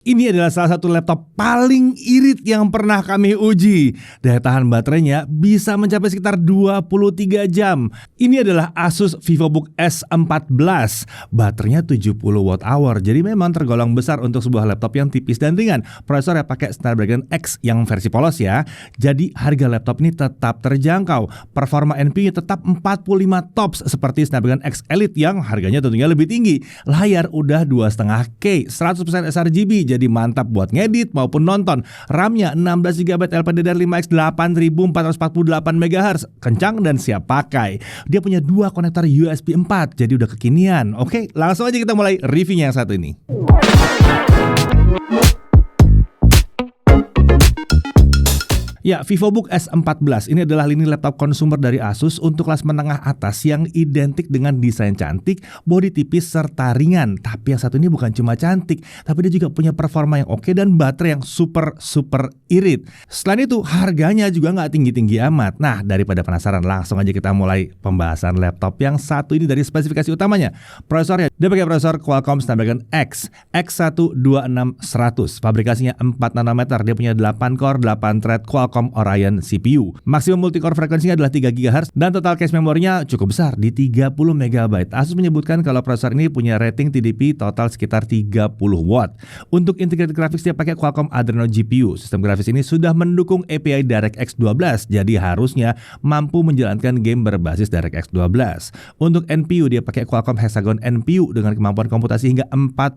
Ini adalah salah satu laptop paling irit yang pernah kami uji. Daya tahan baterainya bisa mencapai sekitar 23 jam. Ini adalah Asus VivoBook S14. Baterainya 70 watt hour. Jadi memang tergolong besar untuk sebuah laptop yang tipis dan ringan. Prosesornya pakai Snapdragon X yang versi polos ya. Jadi harga laptop ini tetap terjangkau. Performa NPU-nya tetap 45 tops seperti Snapdragon X Elite yang harganya tentunya lebih tinggi. Layar udah 2,5K, 100% sRGB. Jadi mantap buat ngedit maupun nonton. RAM-nya 16GB LPDDR5X 8448 MHz, kencang dan siap pakai. Dia punya 2 konektor USB 4, jadi udah kekinian. Oke, langsung aja kita mulai reviewnya yang satu ini. Ya, VivoBook S14 ini adalah lini laptop konsumer dari Asus untuk kelas menengah atas yang identik dengan desain cantik, bodi tipis serta ringan. Tapi yang satu ini bukan cuma cantik, tapi dia juga punya performa yang oke dan baterai yang super irit. Selain itu, harganya juga nggak tinggi-tinggi amat. Nah, daripada penasaran, langsung aja kita mulai pembahasan laptop yang satu ini dari spesifikasi utamanya. Prosesornya, dia pakai prosesor Qualcomm Snapdragon X12600. Pabrikasinya 4 nanometer, dia punya 8 core, 8 thread Qualcomm Orion CPU. Maksimum multicore frekuensinya adalah 3 GHz dan total cache memorinya cukup besar di 30 MB. Asus menyebutkan kalau prosesor ini punya rating TDP total sekitar 30 watt. Untuk integrated graphics dia pakai Qualcomm Adreno GPU. Sistem grafis ini sudah mendukung API DirectX 12, jadi harusnya mampu menjalankan game berbasis DirectX 12. Untuk NPU dia pakai Qualcomm Hexagon NPU dengan kemampuan komputasi hingga 45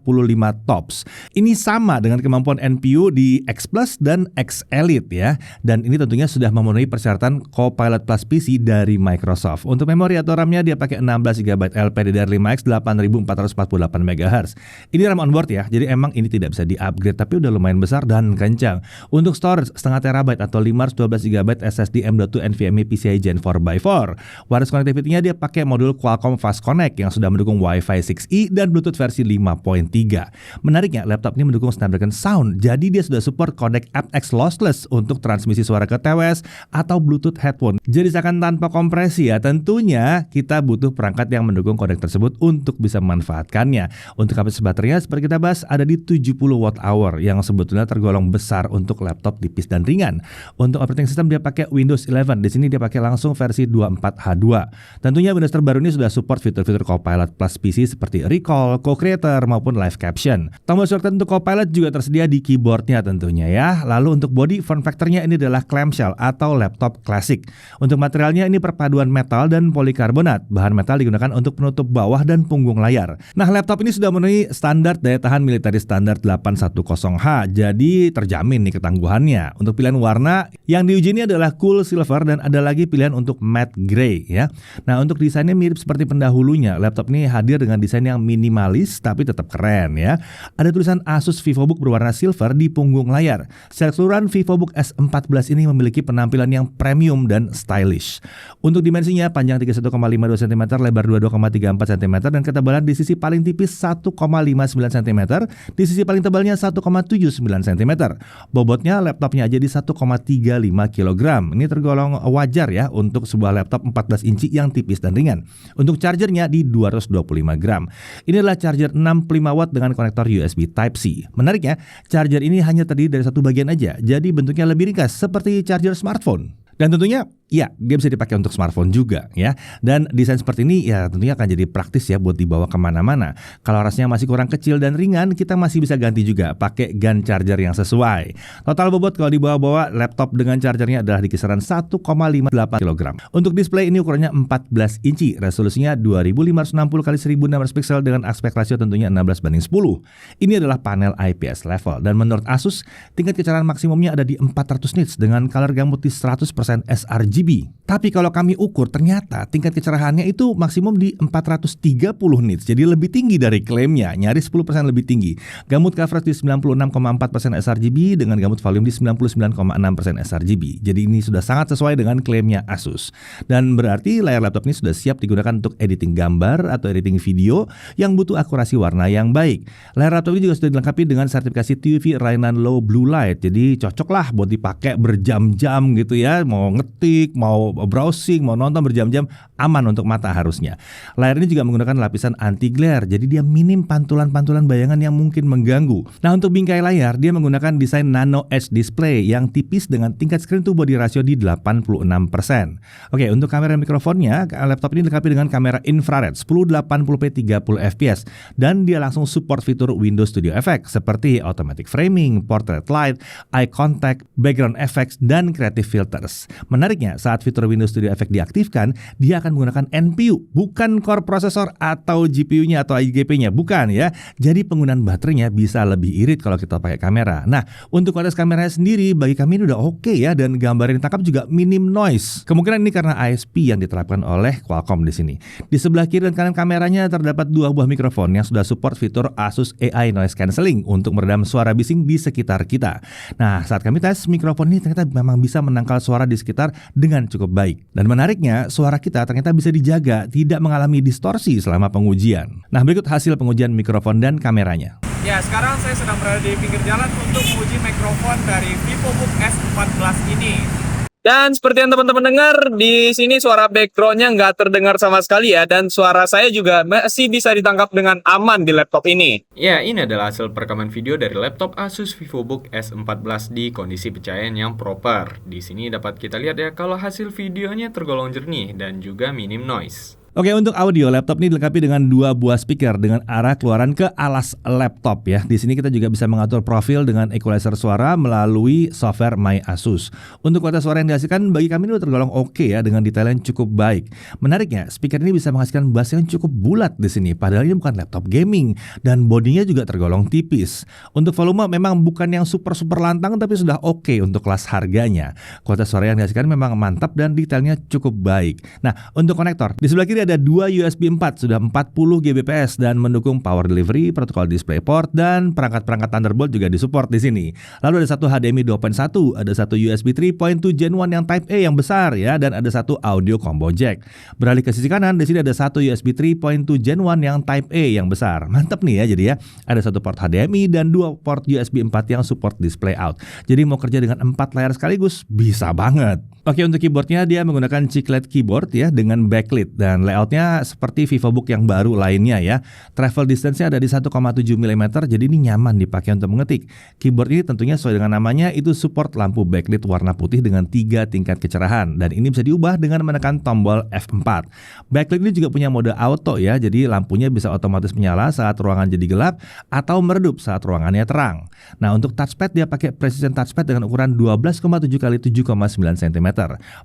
tops. Ini sama dengan kemampuan NPU di X Plus dan X Elite ya. Dan ini tentunya sudah memenuhi persyaratan Copilot Plus PC dari Microsoft. Untuk memori atau RAM-nya dia pakai 16GB LPDDR5X 8448 MHz. Ini RAM onboard ya, jadi emang ini tidak bisa di-upgrade tapi udah lumayan besar dan kencang. Untuk storage setengah terabyte atau 512GB SSD M.2 NVMe PCIe Gen 4x4. Wireless connectivity-nya dia pakai modul Qualcomm Fast Connect yang sudah mendukung Wi-Fi 6E dan Bluetooth versi 5.3. Menariknya, laptop ini mendukung Snapdragon Sound, jadi dia sudah support codec aptX lossless untuk transmisi suara ke TWS atau Bluetooth headphone. Jadi seakan tanpa kompresi ya. Tentunya kita butuh perangkat yang mendukung kodek tersebut untuk bisa memanfaatkannya. Untuk kapasitas baterainya seperti kita bahas ada di 70 watt hour yang sebetulnya tergolong besar untuk laptop tipis dan ringan. Untuk operating system dia pakai Windows 11. Di sini dia pakai langsung versi 24H2. Tentunya Windows terbaru ini sudah support fitur-fitur Copilot Plus PC seperti Recall, Co-Creator maupun Live Caption. Tombol shortcut untuk Copilot juga tersedia di keyboardnya tentunya ya. Lalu untuk body form factornya ini adalah clamshell atau laptop klasik. Untuk materialnya ini perpaduan metal dan polikarbonat. Bahan metal digunakan untuk penutup bawah dan punggung layar. Nah, laptop ini sudah memenuhi standar daya tahan military standar 810H. Jadi terjamin nih ketangguhannya. Untuk pilihan warna yang diuji ini adalah cool silver dan ada lagi pilihan untuk matte gray ya. Nah, untuk desainnya mirip seperti pendahulunya. Laptop ini hadir dengan desain yang minimalis tapi tetap keren ya. Ada tulisan Asus VivoBook berwarna silver di punggung layar. Secara keseluruhan VivoBook S14 ini memiliki penampilan yang premium dan stylish. Untuk dimensinya panjang 31,52 cm, lebar 22,34 cm dan ketebalan di sisi paling tipis 1,59 cm, di sisi paling tebalnya 1,79 cm. Bobotnya laptopnya aja di 1,35 kg. Ini tergolong wajar ya untuk sebuah laptop 14 inci yang tipis dan ringan. Untuk chargernya di 225 gram. Ini adalah charger 65 watt dengan konektor USB Type-C. Menariknya, charger ini hanya terdiri dari satu bagian aja, jadi bentuknya lebih ringkas seperti charger smartphone. Dan tentunya ya dia bisa dipakai untuk smartphone juga ya. Dan desain seperti ini ya tentunya akan jadi praktis ya buat dibawa kemana-mana. Kalau rasnya masih kurang kecil dan ringan, kita masih bisa ganti juga pakai gun charger yang sesuai. Total bobot kalau dibawa-bawa laptop dengan chargernya adalah di kisaran 1,58 kg. Untuk display ini ukurannya 14 inci, resolusinya 2560x1600 pixel dengan aspek rasio tentunya 16:10. Ini adalah panel IPS level dan menurut Asus tingkat kecerahan maksimumnya ada di 400 nits dengan color gamut di 100% sRGB. Tapi kalau kami ukur ternyata tingkat kecerahannya itu maksimum di 430 nits. Jadi lebih tinggi dari klaimnya, nyaris 10% lebih tinggi. Gamut coverage di 96,4% sRGB dengan gamut volume di 99,6% sRGB. Jadi ini sudah sangat sesuai dengan klaimnya Asus. Dan berarti layar laptop ini sudah siap digunakan untuk editing gambar atau editing video yang butuh akurasi warna yang baik. Layar laptop ini juga sudah dilengkapi dengan sertifikasi TUV Rheinland Low Blue Light. Jadi cocok lah buat dipakai berjam-jam gitu ya. Mau ngetik, musik, mau browsing, mau nonton berjam-jam, aman untuk mata harusnya. Layar ini juga menggunakan lapisan anti glare, jadi dia minim pantulan-pantulan bayangan yang mungkin mengganggu. Nah, untuk bingkai layar, dia menggunakan desain Nano Edge Display yang tipis dengan tingkat screen to body ratio di 86%. Oke, untuk kamera mikrofonnya, laptop ini dilengkapi dengan kamera infrared 1080p 30fps dan dia langsung support fitur Windows Studio Effects seperti automatic framing, portrait light, eye contact, background effects, dan creative filters. Menariknya, saat fitur Windows Studio Effects diaktifkan, dia akan menggunakan NPU, bukan core processor atau GPU-nya atau IGP-nya, bukan ya. Jadi penggunaan baterainya bisa lebih irit kalau kita pakai kamera. Nah, untuk kualitas kameranya sendiri, bagi kami ini udah oke ya, dan gambar yang ditangkap juga minim noise. Kemungkinan ini karena ISP yang diterapkan oleh Qualcomm di sini. Di sebelah kiri dan kanan kameranya terdapat 2 buah mikrofon yang sudah support fitur Asus AI Noise Cancelling untuk meredam suara bising di sekitar kita. Nah, saat kami tes, mikrofon ini ternyata memang bisa menangkal suara di sekitar dengan cukup baik. Dan menariknya, suara kita ternyata bisa dijaga, tidak mengalami distorsi selama pengujian. Nah, berikut hasil pengujian mikrofon dan kameranya. Ya, sekarang saya sedang berada di pinggir jalan untuk menguji mikrofon dari VivoBook S14 ini. Dan seperti yang teman-teman dengar, di sini suara backgroundnya nggak terdengar sama sekali ya. Dan suara saya juga masih bisa ditangkap dengan aman di laptop ini. Ya, ini adalah hasil perekaman video dari laptop Asus VivoBook S14 di kondisi pencahayaan yang proper. Di sini dapat kita lihat ya kalau hasil videonya tergolong jernih dan juga minim noise. Oke, untuk audio, laptop ini dilengkapi dengan 2 buah speaker dengan arah keluaran ke alas laptop ya. Di sini kita juga bisa mengatur profil dengan equalizer suara melalui software My Asus. Untuk kualitas suara yang dihasilkan bagi kami ini tergolong oke ya, dengan detail yang cukup baik. Menariknya, speaker ini bisa menghasilkan bass yang cukup bulat di sini. Padahal ini bukan laptop gaming dan bodinya juga tergolong tipis. Untuk volume memang bukan yang super lantang, tapi sudah oke untuk kelas harganya. Kualitas suara yang dihasilkan memang mantap dan detailnya cukup baik. Nah, untuk konektor di sebelah kiri ada 2 USB 4 sudah 40 Gbps dan mendukung power delivery, protokol DisplayPort, dan perangkat-perangkat Thunderbolt juga disupport di sini. Lalu ada satu HDMI 2.1, ada satu USB 3.2 Gen 1 yang Type A yang besar ya, dan ada satu audio combo jack. Beralih ke sisi kanan, di sini ada satu USB 3.2 Gen 1 yang Type A yang besar. Mantap nih ya, jadi ya ada satu port HDMI dan 2 port USB 4 yang support display out. Jadi mau kerja dengan 4 layar sekaligus bisa banget. Oke, untuk keyboardnya dia menggunakan chiclet keyboard ya dengan backlit dan layoutnya seperti VivoBook yang baru lainnya ya. Travel distance-nya ada di 1,7 mm, jadi ini nyaman dipakai untuk mengetik. Keyboard ini tentunya sesuai dengan namanya itu support lampu backlit warna putih dengan 3 tingkat kecerahan dan ini bisa diubah dengan menekan tombol F4. Backlit ini juga punya mode auto ya, jadi lampunya bisa otomatis menyala saat ruangan jadi gelap atau meredup saat ruangannya terang. Nah, untuk touchpad dia pakai precision touchpad dengan ukuran 12,7 x 7,9 cm.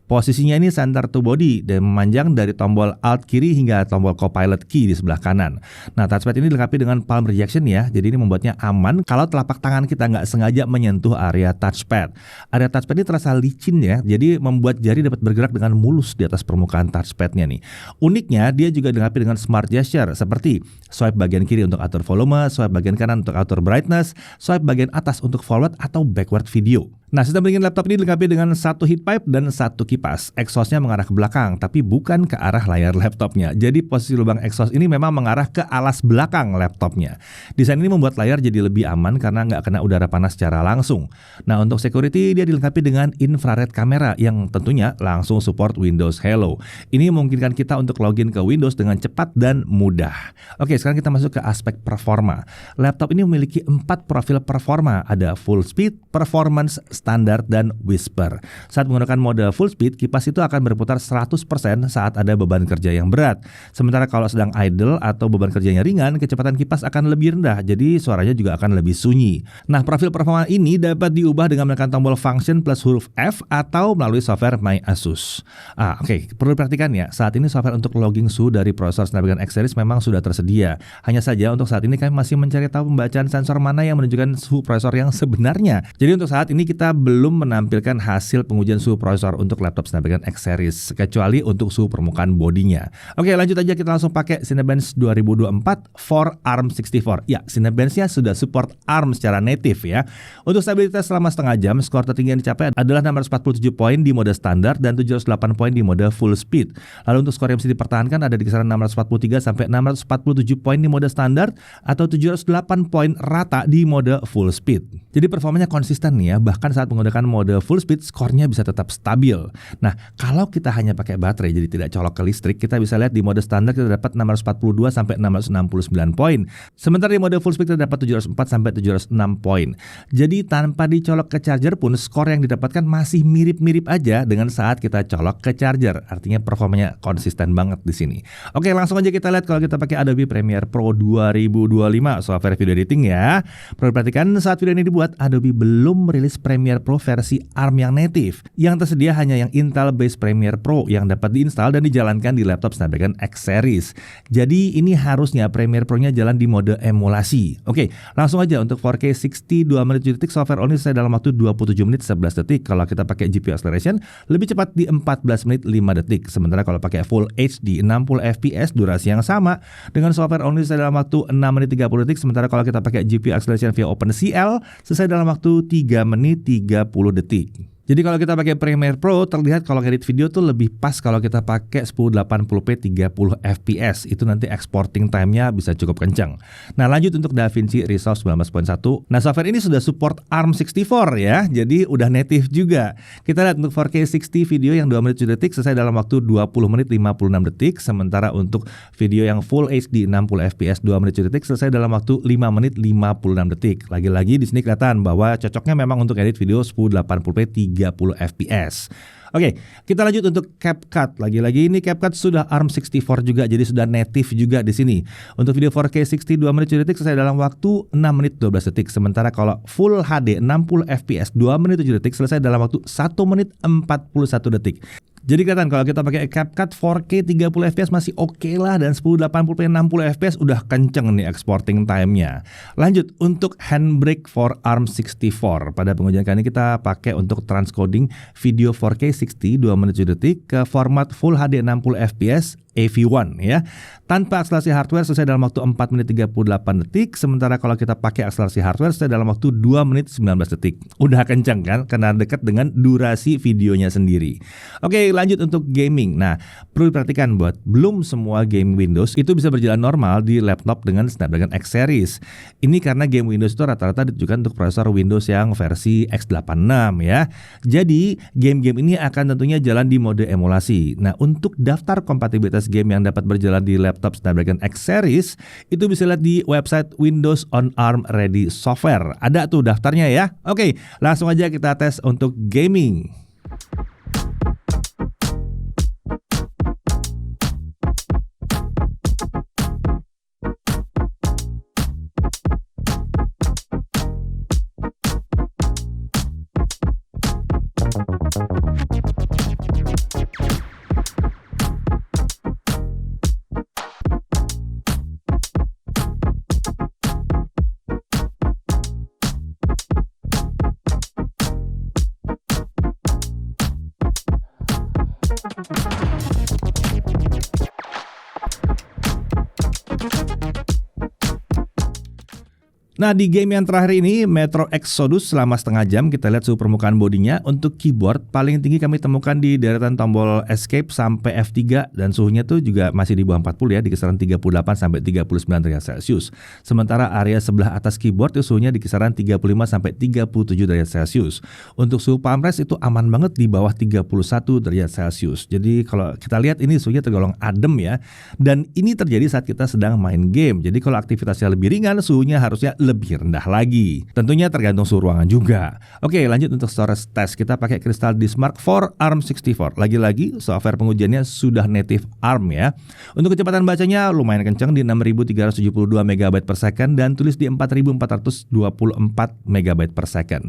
Posisinya ini center to body dan memanjang dari tombol Alt kiri hingga tombol Copilot key di sebelah kanan. Nah, touchpad ini dilengkapi dengan palm rejection ya, jadi ini membuatnya aman kalau telapak tangan kita nggak sengaja menyentuh area touchpad. Area touchpad ini terasa licin ya, jadi membuat jari dapat bergerak dengan mulus di atas permukaan touchpadnya nih. Uniknya dia juga dilengkapi dengan smart gesture seperti swipe bagian kiri untuk atur volume, swipe bagian kanan untuk atur brightness, swipe bagian atas untuk forward atau backward video. Nah, sistem pendingin laptop ini dilengkapi dengan satu heat pipe dan satu kipas. Exhaustnya mengarah ke belakang, tapi bukan ke arah layar laptopnya. Jadi posisi lubang exhaust ini memang mengarah ke alas belakang laptopnya. Desain ini membuat layar jadi lebih aman karena nggak kena udara panas secara langsung. Nah, untuk security dia dilengkapi dengan infrared kamera yang tentunya langsung support Windows Hello. Ini memungkinkan kita untuk login ke Windows dengan cepat dan mudah. Oke, sekarang kita masuk ke aspek performa. Laptop ini memiliki 4 profil performa. Ada full speed, performance, standar, dan whisper. Saat menggunakan mode full speed, kipas itu akan berputar 100% saat ada beban kerja yang berat. Sementara kalau sedang idle atau beban kerjanya ringan, kecepatan kipas akan lebih rendah, jadi suaranya juga akan lebih sunyi. Nah, profil performa ini dapat diubah dengan menekan tombol function plus huruf F atau melalui software My Asus. Oke, perlu diperhatikan ya, saat ini software untuk logging suhu dari prosesor Snapdragon X Series memang sudah tersedia. Hanya saja untuk saat ini kami masih mencari tahu pembacaan sensor mana yang menunjukkan suhu prosesor yang sebenarnya. Jadi untuk saat ini kita belum menampilkan hasil pengujian suhu prosesor untuk laptop Snapdragon X Series, kecuali untuk suhu permukaan bodinya. Oke, lanjut aja, kita langsung pakai Cinebench 2024 for ARM64. Ya, Cinebench-nya sudah support ARM secara native ya. Untuk stabilitas selama setengah jam, skor tertinggi yang dicapai adalah 647 poin di mode standar dan 708 poin di mode full speed. Lalu untuk skor yang bisa dipertahankan ada di kisaran 643 sampai 647 poin di mode standar atau 708 poin rata di mode full speed. Jadi performanya konsisten nih ya, bahkan saat menggunakan mode full speed skornya bisa tetap stabil. Nah, kalau kita hanya pakai baterai jadi tidak colok ke listrik, kita bisa lihat di mode standar kita dapat 642 sampai 669 poin. Sementara di mode full speed kita dapat 704 sampai 706 poin. Jadi tanpa dicolok ke charger pun skor yang didapatkan masih mirip-mirip aja dengan saat kita colok ke charger. Artinya performanya konsisten banget di sini. Oke, langsung aja kita lihat kalau kita pakai Adobe Premiere Pro 2025 software video editing ya. Perlu perhatikan saat video ini dibuat, Adobe belum merilis Premiere Pro versi ARM yang native. Yang tersedia hanya yang Intel Base Premiere Pro yang dapat diinstal dan dijalankan di laptop Snapdragon X Series. Jadi ini harusnya Premiere Pro-nya jalan di mode emulasi. Oke, langsung aja untuk 4K 60 2 menit 7 detik software only selesai dalam waktu 27 menit 11 detik. Kalau kita pakai GPU acceleration lebih cepat di 14 menit 5 detik. Sementara kalau pakai Full HD 60 fps durasi yang sama dengan software only selesai dalam waktu 6 menit 30 detik. Sementara kalau kita pakai GPU acceleration via OpenCL selesai dalam waktu 3 menit 30 detik. Jadi kalau kita pakai Premiere Pro terlihat kalau edit video tuh lebih pas kalau kita pakai 1080p 30 fps. Itu nanti exporting time-nya bisa cukup kencang. Nah, lanjut untuk DaVinci Resolve 19.1. Nah, software ini sudah support ARM64 ya. Jadi udah native juga. Kita lihat untuk 4K 60 video yang 2 menit 7 detik selesai dalam waktu 20 menit 56 detik. Sementara untuk video yang Full HD 60 fps 2 menit 7 detik selesai dalam waktu 5 menit 56 detik. Lagi-lagi di sini kelihatan bahwa cocoknya memang untuk edit video 1080p 30 fps. Oke, kita lanjut untuk CapCut. Lagi-lagi ini CapCut sudah ARM64 juga, jadi sudah native juga di sini. Untuk video 4K 60 2 menit 7 detik selesai dalam waktu 6 menit 12 detik. Sementara kalau Full HD 60 fps 2 menit 7 detik selesai dalam waktu 1 menit 41 detik. Jadi kelihatan kalau kita pakai CapCut 4K 30 fps masih oke lah, dan 1080p 60 fps udah kenceng nih exporting time-nya. Lanjut untuk Handbrake for ARM64. Pada pengujian kali ini kita pakai untuk transcoding video 4K 60 2 menit 7 detik ke format Full HD 60 fps AV1 ya. Tanpa akselerasi hardware selesai dalam waktu 4 menit 38 detik. Sementara kalau kita pakai akselerasi hardware selesai dalam waktu 2 menit 19 detik. Udah kencang kan? Karena dekat dengan durasi videonya sendiri. Oke, lanjut untuk gaming. Nah, perlu diperhatikan buat belum semua game Windows itu bisa berjalan normal di laptop dengan Snapdragon X Series. Ini karena game Windows itu rata-rata ditujukan untuk prosesor Windows yang versi x86 ya. Jadi, game-game ini akan tentunya jalan di mode emulasi. Nah, untuk daftar kompatibilitas game yang dapat berjalan di laptop Snapdragon X Series itu bisa lihat di website Windows on ARM Ready Software. Ada tuh daftarnya ya. Oke, langsung aja kita tes untuk gaming. Nah, di game yang terakhir ini, Metro Exodus, selama setengah jam kita lihat suhu permukaan bodinya. Untuk keyboard paling tinggi kami temukan di deretan tombol escape sampai F3, dan suhunya tuh juga masih di bawah 40 ya, di kisaran 38 sampai 39 derajat Celcius. Sementara area sebelah atas keyboard itu suhunya di kisaran 35 sampai 37 derajat Celcius. Untuk suhu palm rest itu aman banget di bawah 31 derajat Celcius. Jadi kalau kita lihat ini suhunya tergolong adem ya. Dan ini terjadi saat kita sedang main game. Jadi kalau aktivitasnya lebih ringan, suhunya harusnya lebih rendah lagi. Tentunya tergantung suhu ruangan juga. Oke, lanjut untuk storage test. Kita pakai Crystal Disk Mark IV ARM64. Lagi-lagi software pengujiannya sudah native ARM ya. Untuk kecepatan bacanya lumayan kencang di 6372 MB per second dan tulis di 4424 MB per second.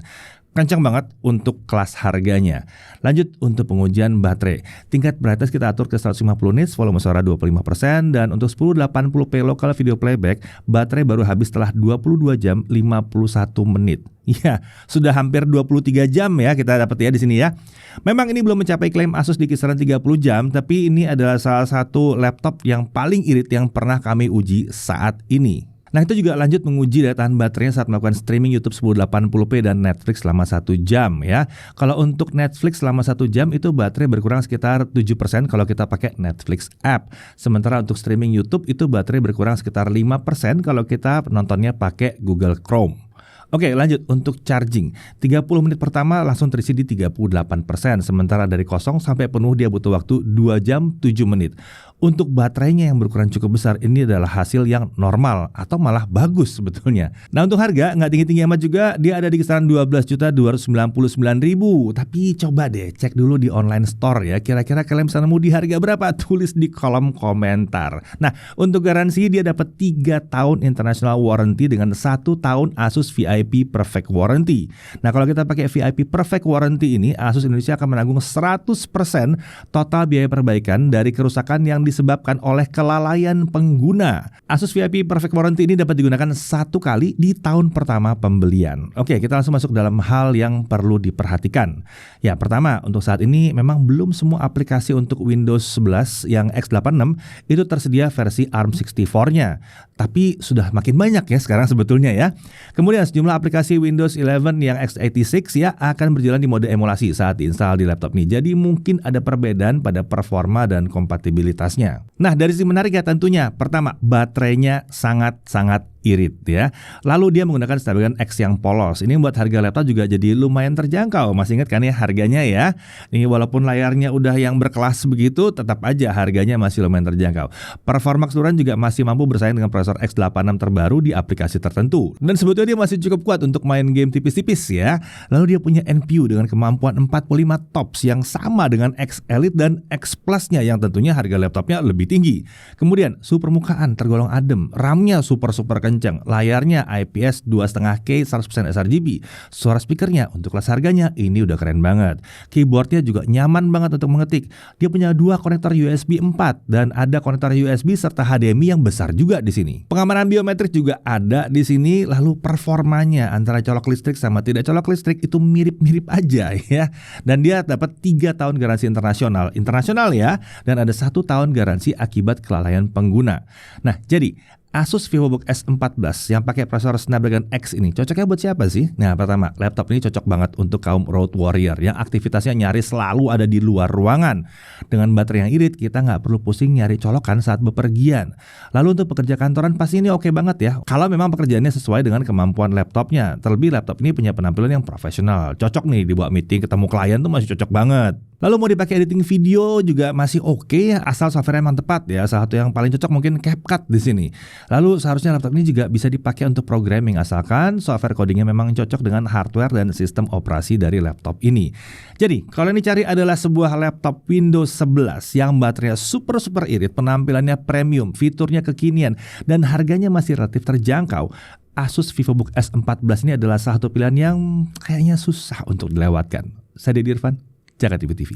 Kencang banget untuk kelas harganya. Lanjut untuk pengujian baterai. Tingkat brightness kita atur ke 150 nits, volume suara 25%, dan untuk 1080p local video playback, baterai baru habis setelah 22 jam 51 menit. Ya, sudah hampir 23 jam ya kita dapat ya di sini ya. Memang ini belum mencapai klaim Asus di kisaran 30 jam, tapi ini adalah salah satu laptop yang paling irit yang pernah kami uji saat ini. Nah, itu juga lanjut menguji daya tahan baterainya saat melakukan streaming YouTube 1080p dan Netflix selama 1 jam ya. Kalau untuk Netflix selama 1 jam itu baterai berkurang sekitar 7% kalau kita pakai Netflix app. Sementara untuk streaming YouTube itu baterai berkurang sekitar 5% kalau kita nontonnya pakai Google Chrome. Oke, lanjut untuk charging. 30 menit pertama langsung terisi di 38%, sementara dari kosong sampai penuh dia butuh waktu 2 jam 7 menit. Untuk baterainya yang berukuran cukup besar, ini adalah hasil yang normal atau malah bagus sebetulnya. Nah, untuk harga nggak tinggi-tinggi amat juga, dia ada di kisaran 12.299.000. Tapi coba deh cek dulu di online store ya, kira-kira kalian bisa nemu di harga berapa? Tulis di kolom komentar. Nah, untuk garansi dia dapat 3 tahun international warranty dengan 1 tahun Asus VIP Perfect Warranty. Nah, kalau kita pakai VIP Perfect Warranty ini, Asus Indonesia akan menanggung 100% total biaya perbaikan dari kerusakan yang disebabkan oleh kelalaian pengguna. Asus VIP Perfect Warranty ini dapat digunakan 1 kali di tahun pertama pembelian. Oke, kita langsung masuk dalam hal yang perlu diperhatikan. Ya, pertama, untuk saat ini memang belum semua aplikasi untuk Windows 11 yang x86 itu tersedia versi ARM64-nya. Tapi sudah makin banyak ya sekarang sebetulnya ya. Kemudian sejumlah aplikasi Windows 11 yang x86 ya akan berjalan di mode emulasi saat diinstal di laptop ini. Jadi mungkin ada perbedaan pada performa dan kompatibilitasnya. Nah, dari sisi menarik ya tentunya. Pertama, baterainya sangat-sangat irit ya. Lalu dia menggunakan Snapdragon X yang polos. Ini membuat harga laptop juga jadi lumayan terjangkau. Masih ingat kan ya harganya ya? Ini walaupun layarnya udah yang berkelas begitu, tetap aja harganya masih lumayan terjangkau. Performa keseluruhan juga masih mampu bersaing dengan prosesor X86 terbaru di aplikasi tertentu. Dan sebetulnya dia masih cukup kuat untuk main game tipis-tipis ya. Lalu dia punya NPU dengan kemampuan 45 TOPS yang sama dengan X Elite dan X Plus-nya yang tentunya harga laptopnya lebih tinggi. Kemudian suhu permukaan tergolong adem, RAM-nya super kencang, layarnya IPS 2,5K 100% sRGB, suara speakernya untuk kelas harganya ini udah keren banget. Keyboardnya juga nyaman banget untuk mengetik. Dia punya 2 konektor USB 4 dan ada konektor USB serta HDMI yang besar juga di sini. Pengamanan biometrik juga ada di sini. Lalu performanya antara colok listrik sama tidak colok listrik itu mirip-mirip aja ya. Dan dia dapat 3 tahun garansi internasional ya, dan ada 1 tahun garansi akibat kelalaian pengguna. Nah, jadi Asus VivoBook S14 yang pakai prosesor Snapdragon X ini cocoknya buat siapa sih? Nah, pertama, laptop ini cocok banget untuk kaum road warrior yang aktivitasnya nyaris selalu ada di luar ruangan. Dengan baterai yang irit, kita nggak perlu pusing nyari colokan saat bepergian. Lalu untuk pekerja kantoran pasti ini oke banget ya, kalau memang pekerjaannya sesuai dengan kemampuan laptopnya. Terlebih laptop ini punya penampilan yang profesional, cocok nih dibawa meeting, ketemu klien tuh masih cocok banget. Lalu mau dipakai editing video juga masih oke, asal software emang tepat ya. Salah satu yang paling cocok mungkin CapCut di sini. Lalu seharusnya laptop ini juga bisa dipakai untuk programming asalkan software codingnya memang cocok dengan hardware dan sistem operasi dari laptop ini. Jadi kalau yang dicari adalah sebuah laptop Windows 11 yang baterainya super irit, penampilannya premium, fiturnya kekinian, dan harganya masih relatif terjangkau, Asus VivoBook S14 ini adalah salah satu pilihan yang kayaknya susah untuk dilewatkan. Saya Deddy Irfan, Jakarta TV.